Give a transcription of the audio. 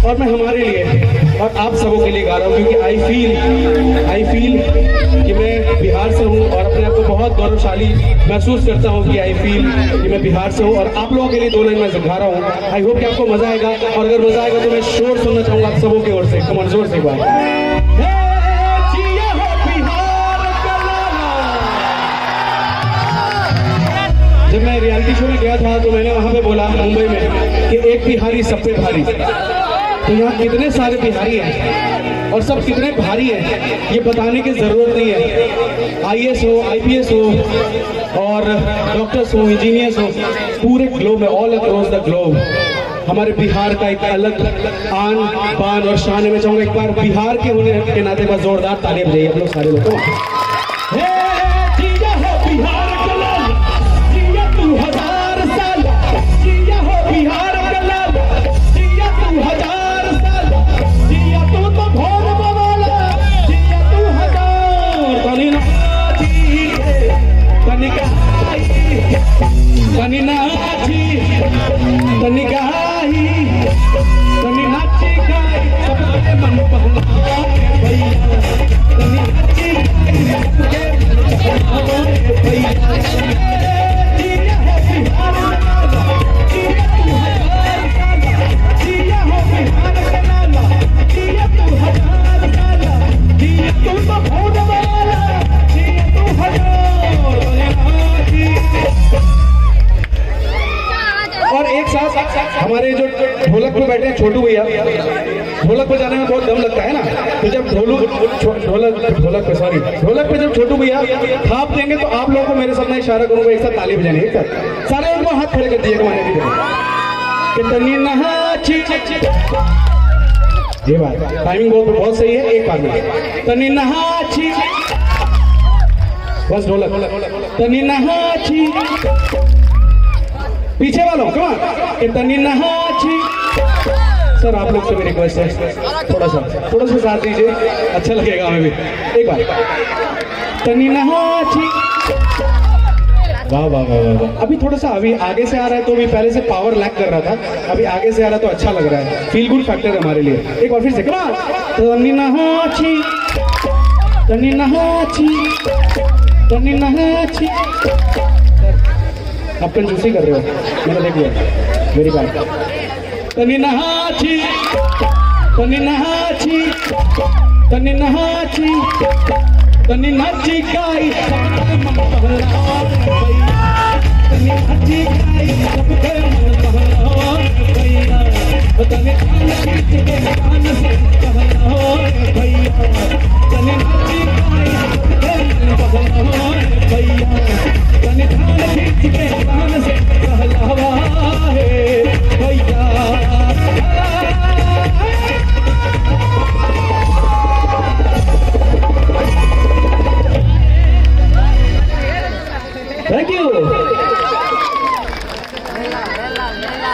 और मैं हमारे लिए और आप सबों के लिए गा रहा हूँ, क्योंकि आई फील कि मैं बिहार से हूँ और अपने आप को बहुत गौरवशाली महसूस करता हूँ कि आई फील कि मैं बिहार से हूँ। और आप लोगों के लिए 2 लाइन मैं गा रहा हूँ। आई होप कि आपको मजा आएगा, और अगर मजा आएगा तो मैं शोर सुनना चाहूँगा आप सबों की ओर से। कम जोर से एक बार। जब मैं रियलिटी शो में गया था तो मैंने वहाँ पे बोला मुंबई में कि एक बिहारी सब पे भारी। तो यहाँ कितने सारे बिहारी हैं और सब कितने भारी हैं ये बताने की ज़रूरत नहीं है। आईएएस हो, आईपीएस हो और डॉक्टर्स हो, इंजीनियर्स हो, पूरे ग्लोब में, ऑल अक्रॉस द ग्लोब हमारे बिहार का एक अलग आन बान और शान है। मैं चाहूँगा एक बार बिहार के होने के नाते बस जोरदार तालियां बजाइए आप लोग सारे लोगों को। हमारे जो ढोलक पे बैठे हैं छोटू भैया, ढोलक पे जाने में बहुत दम लगता है ना, तो जब ढोलक पे जब छोटू भैया थाप देंगे तो आप लोगों को मेरे सामने इशारा करूंगा, एक साथ ताली बजाने, एक साथ सारे एक बार हाथ खड़े कर दिए कमाने की कितनी नहाची। ये बात टाइमिंग बहुत सही है। एक बार में तनी नहाची, बस ढोलक तनी नहाची, पीछे वालों कौन इतनी नहाची। सर आप लोग से मेरी रिक्वेस्ट है, थोड़ा सा साथ दीजिए, अच्छा लगेगा हमें भी। एक बार तनी नहाची। वाह वाह वाह वाह। अभी थोड़ा सा अभी आगे से आ रहा है तो अभी पहले से पावर लैक कर रहा था, अभी आगे से आ रहा तो अच्छा लग रहा है। फील गुड फैक्टर है हमारे लिए। एक बार फिर से कमाल। तनी नहाची, तनी नहाची, तनी नहाची। आप कंजूसी कर रहे हो, मैंने देख लिया मेरी बात। तनी नहाची, तनी नहाची, तनी नहाची, तनी नाची गाई, तनी नाची गाई।